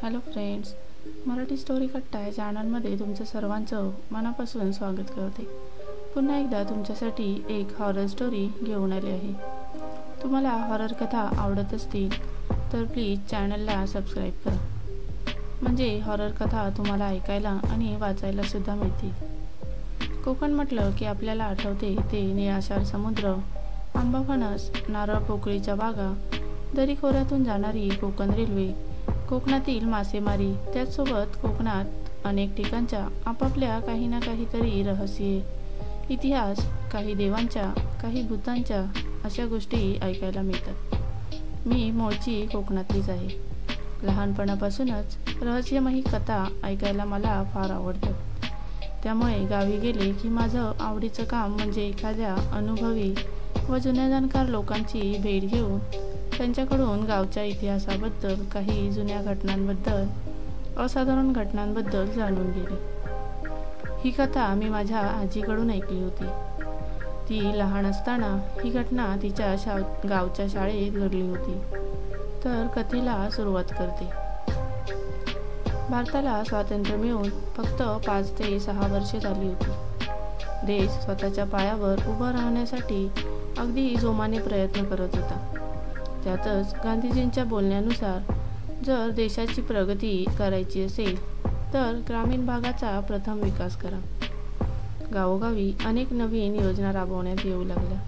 Hello friends, Marathi story कट्टा या चॅनलमध्ये तुमचं सर्वांचं मनापासून स्वागत करते. पुन्हा एकदा तुमच्यासाठी एक हॉरर स्टोरी घेऊन आली आहे. तुम्हाला हॉरर कथा आवडत असतील तर प्लीज चॅनलला सबस्क्राईब करा, म्हणजे हॉरर कथा तुम्हाला ऐकायला आणि वाचायला सुद्धा मिळतील. कोकण म्हटलं की आपल्याला आठवते ते निळाशार समुद्र, आंबा फणस, नारळ पोकळीच्या बागा, दरीखोऱ्यातून जाणारी कोकण रेल्वे, कोकणातील मासेमारी, त्याचसोबत कोकणात अनेक ठिकाणच्या आपापल्या काही ना काहीतरी रहस्ये, इतिहास, काही देवांच्या, काही भूतांच्या अशा गोष्टी ऐकायला मिळतात. मी मूळची कोकणातलीच आहे. लहानपणापासूनच रहस्यमयी कथा ऐकायला मला फार आवडतात. त्यामुळे गावी गेले की माझं आवडीचं काम म्हणजे एखाद्या अनुभवी व जुन्या जाणकार लोकांची भेट घेऊन त्यांच्याकडून गावच्या इतिहासाबद्दल, काही जुन्या घटनांबद्दल, असाधारण घटनांबद्दल जाणून गेले. ही कथा मी माझ्या आजीकडून ऐकली होती. ती लहान असताना ही घटना तिच्या गावच्या शाळेत घडली होती. तर कथेला सुरुवात करते. भारताला स्वातंत्र्य मिळून फक्त 5 ते 6 वर्षे झाली होती. देश स्वतःच्या पायावर उभं राहण्यासाठी अगदी जोमाने प्रयत्न करत होता. त्यातच गांधीजींच्या बोलण्यानुसार जर देशाची प्रगती करायची असेल तर ग्रामीण भागाचा प्रथम विकास करा. गावोगावी अनेक नवीन योजना राबवण्यात येऊ लागल्या.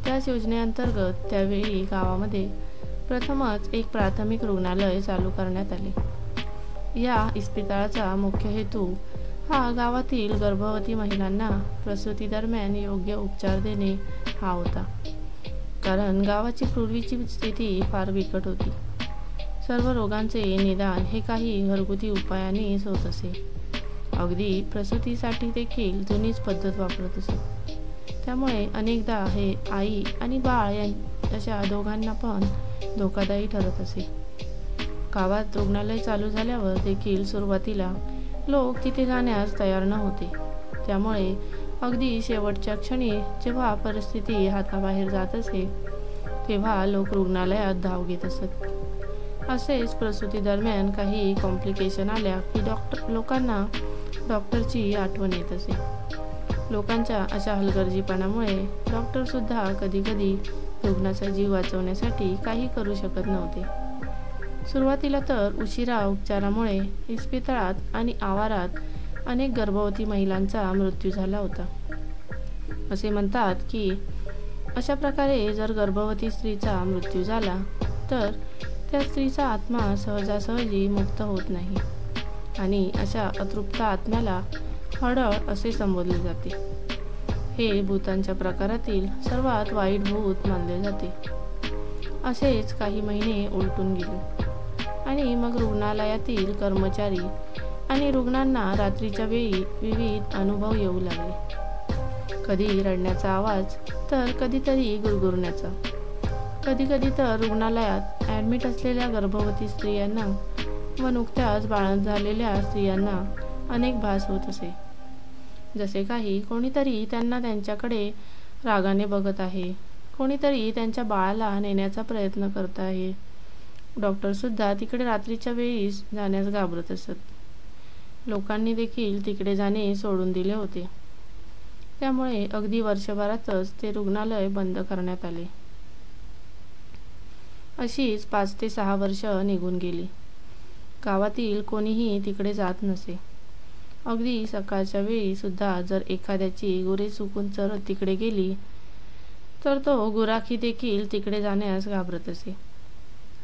त्याच योजनेअंतर्गत त्यावेळी गावामध्ये प्रथमच एक प्राथमिक रुग्णालय चालू करण्यात आले. या इस्पितळाचा मुख्य हेतू हा गावातील गर्भवती महिलांना प्रसूती दरम्यान योग्य उपचार देणे हा होता. कारण गावाची पूर्वीची स्थिती फार बिकट होती. सर्व रोगांचे निदान हे काही घरगुती उपायांनीच होत असे. अगदी प्रसूतीसाठी देखील जुनीच पद्धत वापरत असत. त्यामुळे अनेकदा हे आई आणि बाळ अशा दोघांना पण धोकादायी ठरत असे. गावात रुग्णालय चालू झाल्यावर देखील सुरुवातीला लोक तिथे जाण्यास तयार नव्हते. त्यामुळे अगदी शेवटच्या क्षणी जेव्हा परिस्थिती हाताबाहेर जात असे तेव्हा लोक रुग्णालयात धाव घेत असत. असेच प्रसूती दरम्यान काही कॉम्प्लिकेशन आल्या की लोकांना डॉक्टरची आठवण येत असे. लोकांच्या अशा हलगर्जीपणामुळे डॉक्टरसुद्धा कधीकधी रुग्णाचा जीव वाचवण्यासाठी काही करू शकत नव्हते. सुरुवातीला तर उशिरा उपचारामुळे इस्पितळात आणि आवारात अनेक गर्भवती महिलांचा मृत्यू झाला होता. असे म्हणतात की अशा प्रकारे जर गर्भवती स्त्रीचा मृत्यू झाला तर त्या स्त्रीचा आत्मा सहजासहजी मुक्त होत नाही आणि अशा अतृप्त आत्म्याला हडळ असे संबोधले जाते. हे भूतांच्या प्रकारातील सर्वात वाईट भूत मानले जाते. असेच काही महिने उलटून गेले आणि मग रुग्णालयातील कर्मचारी आणि रुग्णांना रात्रीच्या वेळी विविध अनुभव येऊ लागले. कधी रडण्याचा आवाज तर कधीतरी गुरगुरण्याचा. कधीकधी तर रुग्णालयात ॲडमिट असलेल्या गर्भवती स्त्रियांना व नुकत्याच बाळंत झालेल्या स्त्रियांना अनेक भास होत असे. जसे काही कोणीतरी त्यांना त्यांच्याकडे रागाने बघत आहे, कोणीतरी त्यांच्या बाळाला नेण्याचा प्रयत्न करत आहे. डॉक्टरसुद्धा तिकडे रात्रीच्या वेळी जाण्यास घाबरत असत. लोकांनी देखील तिकडे जाणे सोडून दिले होते. त्यामुळे अगदी वर्षभरातच ते रुग्णालय बंद करण्यात आले. अशीच 5 ते 6 वर्ष निघून गेली. गावातील कोणीही तिकडे जात नसे. अगदी सकाळच्या वेळी सुद्धा जर एखाद्याची गुरे चुकून चरत तिकडे गेली तर तो गुराखी देखील तिकडे जाण्यास घाबरत असे.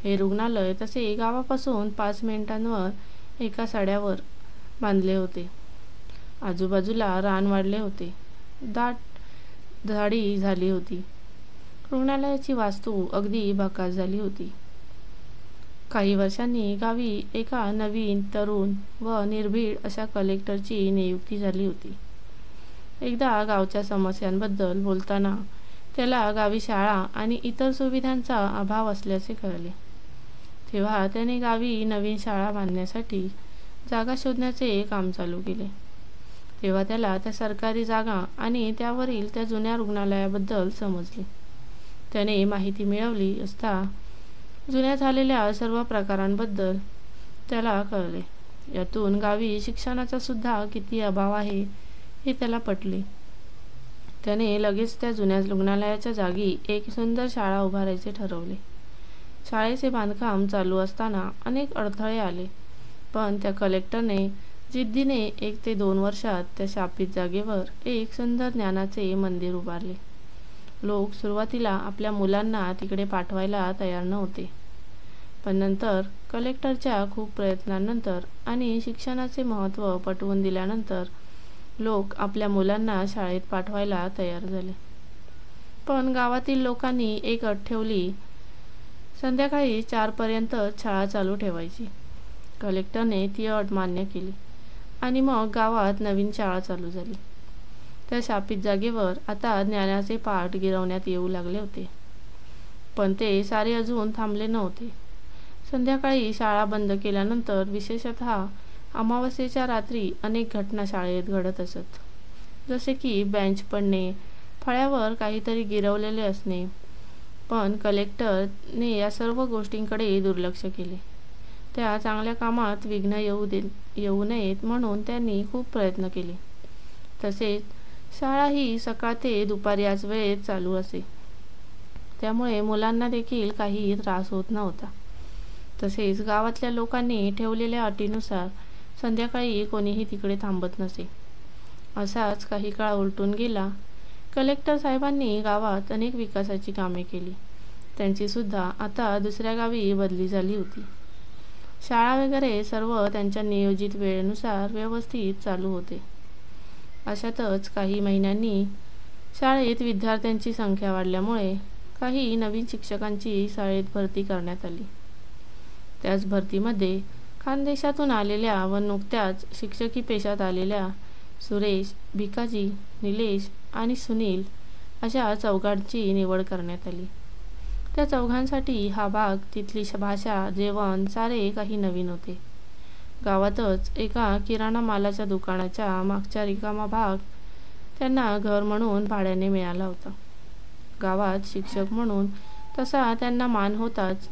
हे रुग्णालय तसे गावापासून 5 मिनिटांवर एका सड्यावर बांधले होते. आजूबाजूला रान वाढले होते. दाट झाडी झाली होती. रुग्णालयाची वास्तू अगदी भकास झाली होती. काही वर्षांनी गावी एका नवीन, तरुण व निर्भीड अशा कलेक्टरची नियुक्ती झाली होती. एकदा गावच्या समस्यांबद्दल बोलताना त्याला गावी शाळा आणि इतर सुविधांचा अभाव असल्याचे कळले. तेव्हा त्याने गावी नवीन शाळा बांधण्यासाठी जागा शोधण्याचे काम चालू केले. तेव्हा त्याला त्या सरकारी जागा आणि त्यावरील त्या जुन्या रुग्णालयाबद्दल समजले. त्याने माहिती मिळवली असता जुन्या झालेल्या सर्व प्रकारांबद्दल त्याला कळले. यातून गावी शिक्षणाचा सुद्धा किती अभाव आहे हे त्याला पटले. त्याने लगेच त्या जुन्या रुग्णालयाच्या जागी एक सुंदर शाळा उभारायचे ठरवले. शाळेचे बांधकाम चालू असताना अनेक अडथळे आले, पण त्या कलेक्टरने जिद्दीने 1 ते 2 वर्षात त्या शापित जागेवर एक सुंदर ज्ञानाचे मंदिर उभारले. लोक सुरुवातीला आपल्या मुलांना तिकडे पाठवायला तयार नव्हते, पण नंतर कलेक्टरच्या खूप प्रयत्नांनंतर आणि शिक्षणाचे महत्त्व पटवून दिल्यानंतर लोक आपल्या मुलांना शाळेत पाठवायला तयार झाले. पण गावातील लोकांनी एक अट ठेवली. संध्याकाळी 4 पर्यंत शाळा चालू ठेवायची. कलेक्टरने ती अट मान्य केली आणि मग गावात नवीन शाळा चालू झाली. त्या शापित जागेवर आता ज्ञानाचे पाठ गिरवण्यात येऊ लागले होते. पण ते सारे अजून थांबले नव्हते. संध्याकाळी शाळा बंद केल्यानंतर विशेषतः अमावास्येच्या रात्री अनेक घटना शाळेत घडत असत. जसे की बेंच पडणे, फळ्यावर काहीतरी गिरवलेले असणे. पण कलेक्टरने या सर्व गोष्टींकडे दुर्लक्ष केले. त्या चांगल्या कामात विघ्न येऊ नयेत म्हणून त्यांनी खूप प्रयत्न केले. तसेच शाळा ही सकाळ ते दुपारी याच वेळेत चालू असे, त्यामुळे मुलांना देखील काही त्रास होत नव्हता. तसेच गावातल्या लोकांनी ठेवलेल्या अटीनुसार संध्याकाळी कोणीही तिकडे थांबत नसे. असाच काही काळ उलटून गेला. कलेक्टर साहेबांनी गावात अनेक विकासाची कामे केली. त्यांची सुद्धा आता दुसऱ्या गावी बदली झाली होती. शाळा वगैरे सर्व त्यांच्या नियोजित वेळेनुसार व्यवस्थित चालू होते. अशातच काही महिन्यांनी शाळेत विद्यार्थ्यांची संख्या वाढल्यामुळे काही नवीन शिक्षकांची शाळेत भरती करण्यात आली. त्याच भरतीमध्ये खानदेशातून आलेल्या व नुकत्याच शिक्षकी पेशात आलेल्या सुरेश, भिकाजी, निलेश आणि सुनील अशा चौघांची निवड करण्यात आली. त्या चौघांसाठी हा भाग, तिथली भाषा, जेवण सारे काही नवीन होते. गावातच एका किराणा मालाच्या दुकानाच्या मागचा रिकामा भाग त्यांना घर म्हणून भाड्याने मिळाला होता. गावात शिक्षक म्हणून तसा त्यांना मान होताच.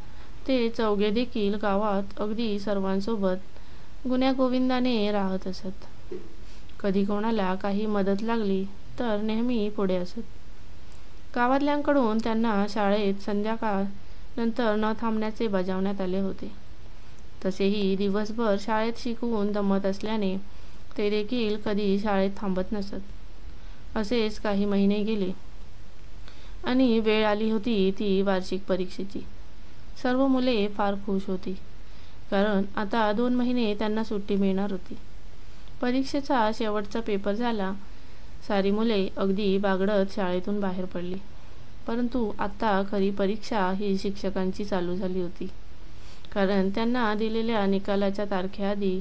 ते चौघे देखील गावात अगदी सर्वांसोबत गुण्यागोविंदाने राहत असत. कधी कोणाला काही मदत लागली तर नेहमी पुढे असत. गावातल्यांकडून त्यांना शाळेत संध्याकाळ नंतर न थांबण्याचे बजावण्यात आले होते. तसेही दिवसभर शाळेत शिकवून दमत असल्याने ते देखील कधी शाळेत थांबत नसत. असेच काही महिने गेले आणि वेळ आली होती ती वार्षिक परीक्षेची. सर्व मुले फार खुश होती, कारण आता 2 महिने त्यांना सुट्टी मिळणार होती. परीक्षेचा शेवटचा पेपर झाला. सारी मुले अगदी बागडत शाळेतून बाहेर पडली. परंतु आता खरी परीक्षा ही शिक्षकांची चालू झाली होती, कारण त्यांना दिलेल्या निकालाच्या तारखेआधी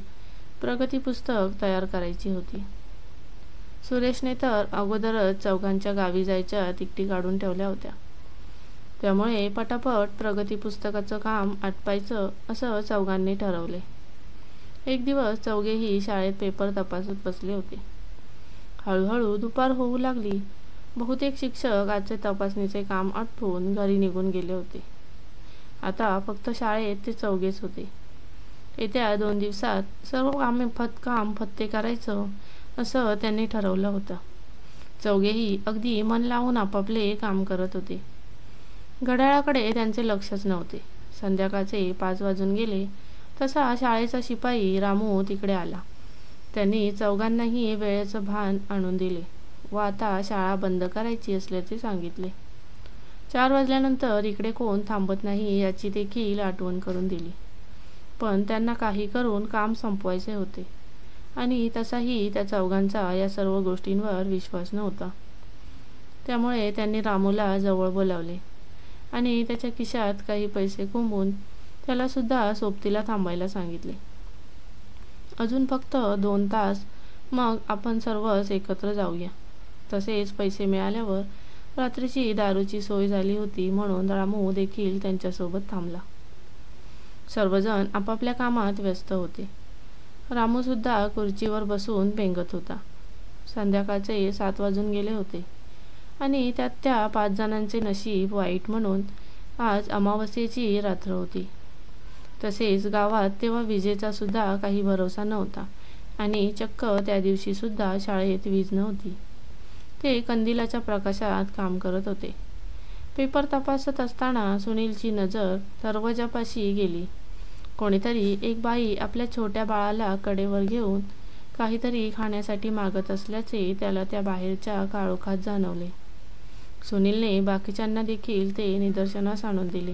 प्रगती पुस्तक तयार करायची होती. सुरेशने तर अगोदरच चौघांच्या गावी जायच्या तिकटी काढून ठेवल्या होत्या. त्यामुळे पटापट प्रगती पुस्तकाचं काम आटपायचं असं चौघांनी ठरवले. एक दिवस चौघेही शाळेत पेपर तपासत बसले होते. हळूहळू दुपार होऊ लागली. बहुतेक शिक्षक आजचे तपासणीचे काम आटपून घरी निघून गेले होते. आता फक्त शाळेत ते चौघेच होते. येत्या 2 दिवसात सर्व काम फत्ते करायचं असं त्यांनी ठरवलं होतं. चौघेही अगदी मन लावून आपापले काम करत होते. घड्याळाकडे त्यांचे लक्षच नव्हते. संध्याकाळचे 5 वाजून गेले तसा शाळेचा शिपाई रामू तिकडे आला. त्यांनी चौघांनाही वेळेचं भान आणून दिले व आता शाळा बंद करायची असल्याचे सांगितले. 4 वाजल्यानंतर इकडे कोण थांबत नाही याची देखील आठवण करून दिली. पण त्यांना काही करून काम संपवायचे होते आणि तसाही त्या चौघांचा या सर्व गोष्टींवर विश्वास नव्हता. त्यामुळे त्यांनी रामूला जवळ बोलावले आणि त्याच्या खिशात काही पैसे कोंबून त्याला सुद्धा सोबतीला थांबायला सांगितले. अजून फक्त 2 तास, मग आपण सर्वच एकत्र जाऊया. तसेच पैसे मिळाल्यावर रात्रीची दारूची सोय झाली होती म्हणून रामू देखील त्यांच्यासोबत थांबला. सर्वजण आपापल्या कामात व्यस्त होते. रामू सुद्धा खुर्चीवर बसून पेंगत होता. संध्याकाळचे 7 वाजून गेले होते आणि त्यात त्या 5 जणांचे नशीब वाईट म्हणून आज अमावास्येची रात्र होती. तसेच गावात तेव्हा विजेचा सुद्धा काही भरोसा नव्हता आणि चक्क त्या दिवशी सुद्धा शाळेत वीज नव्हती. ते कंदिलाच्या प्रकाशात काम करत होते. पेपर तपासत असताना सुनीलची नजर दरवाजापाशी गेली. कोणीतरी एक बाई आपल्या छोट्या बाळाला कडेवर घेऊन काहीतरी खाण्यासाठी मागत असल्याचे त्याला त्या बाहेरच्या काळोखात जाणवले. सुनीलने बाकीच्यांना देखील ते निदर्शनास आणून दिले.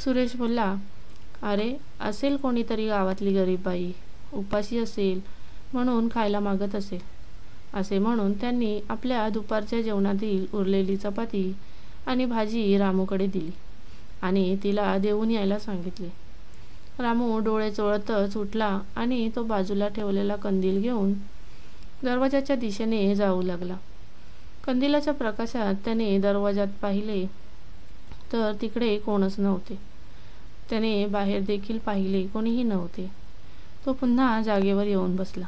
सुरेश बोलला, अरे, असेल कोणीतरी गावातली गरीब बाई, उपाशी असेल म्हणून खायला मागत असेल. असे म्हणून त्यांनी आपल्या दुपारच्या जेवणातील उरलेली चपाती आणि भाजी रामूकडे दिली आणि तिला देऊन यायला सांगितले. रामू डोळे चोळतच उठला आणि तो बाजूला ठेवलेला कंदील घेऊन दरवाजाच्या दिशेने जाऊ लागला. कंदिलाच्या प्रकाशात त्याने दरवाजात पाहिले तर तिकडे कोणच नव्हते. त्याने बाहेर देखील पाहिले, कोणीही नव्हते. तो पुन्हा जागेवर येऊन बसला.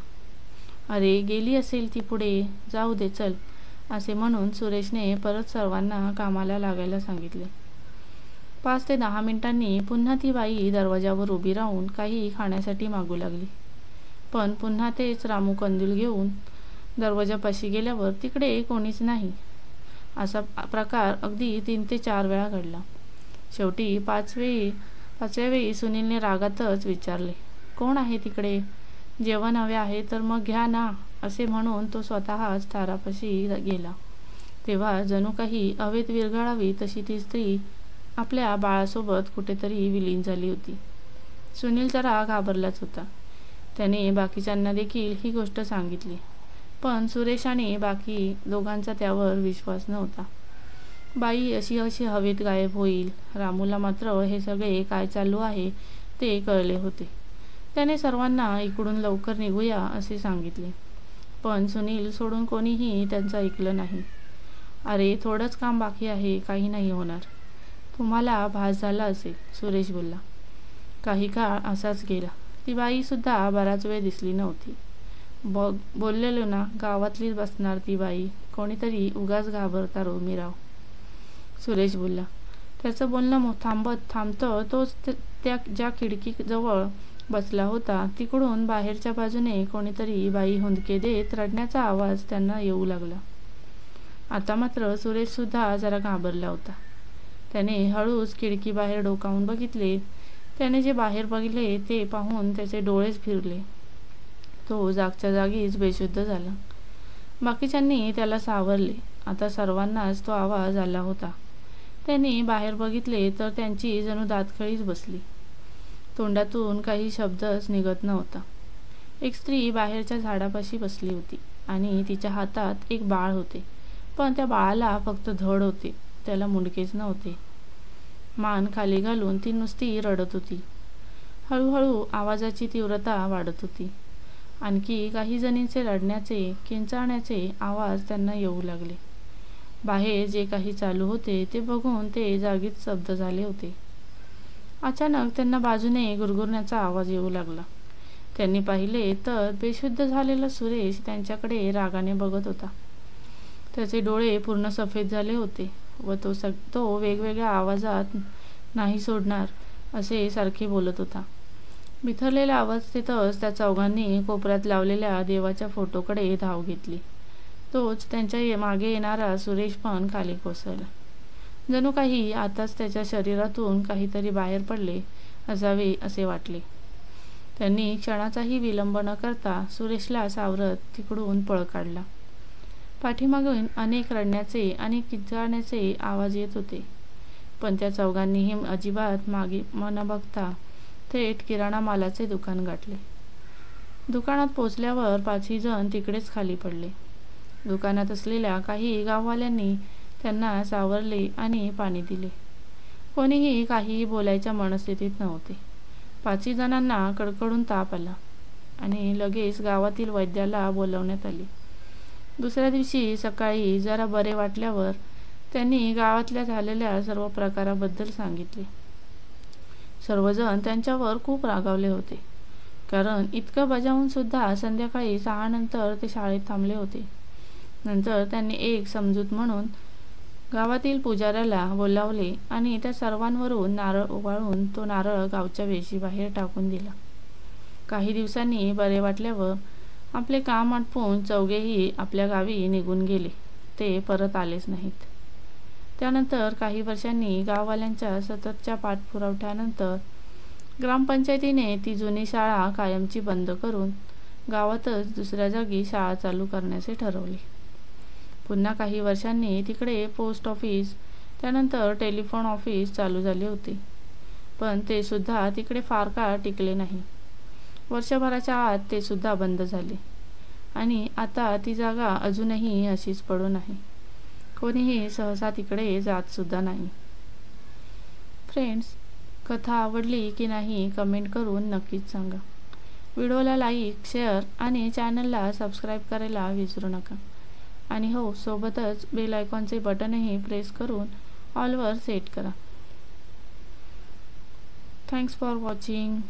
अरे, गेली असेल ती पुढे, जाऊ दे, चल, असे म्हणून सुरेशने परत सर्वांना कामाला लागायला सांगितले. 5 ते 10 मिनिटांनी पुन्हा ती बाई दरवाजावर उभी राहून काही खाण्यासाठी मागू लागली. पण पुन्हा तेच रामू कंदील घेऊन दरवाजापाशी गेल्यावर तिकडे कोणीच नाही. असा प्रकार अगदी 3 ते 4 वेळा घडला. शेवटी पाचव्या वेळी सुनीलने रागातच विचारले, कोण आहे तिकडे? जेवण हवे आहे तर मग घ्या ना, असे म्हणून तो स्वतःच दारापाशी गेला. तेव्हा जणू काही हवेत विरघळावी तशी ती स्त्री आपल्या बाळासोबत कुठेतरी विलीन झाली होती. सुनील जरा घाबरलाच होता. त्याने बाकीच्यांना देखील ही गोष्ट सांगितली, पण सुरेश आणि बाकी दोघांचा त्यावर विश्वास नव्हता. बाई अशी हवेत गायब होईल. रामूला मात्र हे सगळे काय चालू आहे ते कळले होते. त्याने सर्वांना इकडून लवकर निघूया असे सांगितले, पण सुनील सोडून कोणीही त्यांचं ऐकलं नाही. अरे, थोडंच काम बाकी आहे, काही नाही होणार. तुम्हाला भास झाला असेल, सुरेश बोलला. काही काळ असाच गेला. ती बाईसुद्धा बराच वेळ दिसली नव्हती. बोललेलो ना, गावातलीच बसणार ती बाई, कोणीतरी उगाच घाबरता रोमीराव, सुरेश बोलला. त्याचं बोलणं थांबतं तोच त्या ज्या खिडकीजवळ बसला होता तिकडून बाहेरच्या बाजूने कोणीतरी बाई हुंदके देत रडण्याचा आवाज त्यांना येऊ लागला. आता मात्र सुरेशसुद्धा जरा घाबरला होता. त्याने हळूच खिडकी बाहेर डोकावून बघितले. त्याने जे बाहेर बघितले ते पाहून त्याचे डोळेच फिरले. तो जागच्या जागीच बेशुद्ध झाला. बाकीच्यांनी त्याला सावरले. आता सर्वांनाच तो आवाज आला होता. त्यांनी बाहेर बघितले तर त्यांची जणू दातखळीच बसली. तोंडातून काही शब्दच निघत नव्हता. एक स्त्री बाहेरच्या झाडापाशी बसली होती आणि तिच्या हातात एक बाळ होते, पण त्या बाळाला फक्त धड होते, त्याला मुंडकेच नव्हते. मान खाली घालून ती नुसती रडत होती. हळूहळू आवाजाची तीव्रता वाढत होती. आणखी काही जणींचे रडण्याचे, किंचाळण्याचे आवाज त्यांना येऊ लागले. बाहेर जे काही चालू होते ते बघून ते जागीच स्तब्ध झाले होते. अचानक त्यांना बाजूने गुरगुरण्याचा आवाज येऊ लागला. त्यांनी पाहिले तर बेशुद्ध झालेला सुरेश त्यांच्याकडे रागाने बघत होता. त्याचे डोळे पूर्ण सफेद झाले होते व तो वेगवेगळ्या आवाजात नाही सोडणार असे सारखे बोलत होता. बिथरलेल्या अवस्थेतच त्या चौघांनी कोपऱ्यात लावलेल्या देवाच्या फोटोकडे धाव घेतली. तोच त्यांच्या मागे येणारा सुरेश पण खाली कोसळला. जणू काही आताच त्याच्या शरीरातून काहीतरी बाहेर पडले असावे असे वाटले. त्यांनी क्षणाचाही विलंब न करता सुरेशला सावरत तिकडून पळ काढला. पाठीमागून अनेक रडण्याचे आणि किंचाळण्याचे आवाज येत होते, पण त्या चौघांनीही अजिबात मागे न बघता थेट किराणा मालाचे दुकान गाठले. दुकानात पोचल्यावर 5ही जण तिकडेच खाली पडले. दुकानात असलेल्या काही गाववाल्यांनी त्यांना सावरले आणि पाणी दिले. कोणीही काहीही बोलायच्या मनस्थितीत नव्हते. 5ही जणांना कडकडून ताप आला आणि लगेच गावातील वैद्याला बोलवण्यात आले. दुसऱ्या दिवशी सकाळी जरा बरे वाटल्यावर त्यांनी गावातल्या झालेल्या सर्व प्रकाराबद्दल सांगितले. सर्वजण त्यांच्यावर खूप रागावले होते, कारण इतकं बजावून सुद्धा संध्याकाळी 6 नंतर ते शाळेत थांबले होते. नंतर त्यांनी एक समजूत म्हणून गावातील पुजाऱ्याला बोलावले आणि त्या सर्वांवरून नारळ उगाळून तो नारळ गावच्या वेशीबाहेर टाकून दिला. काही दिवसांनी बरे वाटल्यावर आपले काम आटपून चौघेही आपल्या गावी निघून गेले. ते परत आलेच नाहीत. त्यानंतर काही वर्षांनी गाववाल्यांच्या सततच्या पाठपुराव्यानंतर ग्रामपंचायतीने ती जुनी शाळा कायमची बंद करून गावातच दुसऱ्या जागी शाळा चालू करण्याचे ठरवले. पुन्हा काही वर्षांनी तिकडे पोस्ट ऑफिस, त्यानंतर टेलिफोन ऑफिस चालू झाले होते. पण ते सुद्धा तिकडे फार काळ टिकले नाही. वर्षभराच्या आत ते सुद्धा बंद झाले आणि आता ती जागा अजूनही अशीच पडून आहे. कोणीही सहसा तिकडे जात सुद्धा नाही. फ्रेंड्स, कथा आवडली की नाही कमेंट करून नक्कीच सांगा. व्हिडिओला लाईक, शेअर आणि चॅनलला सबस्क्राईब करायला विसरू नका. आणि हो, सोबतच बेल आयकॉनचे बटनही प्रेस करून ऑलवर सेट करा. Thanks for watching.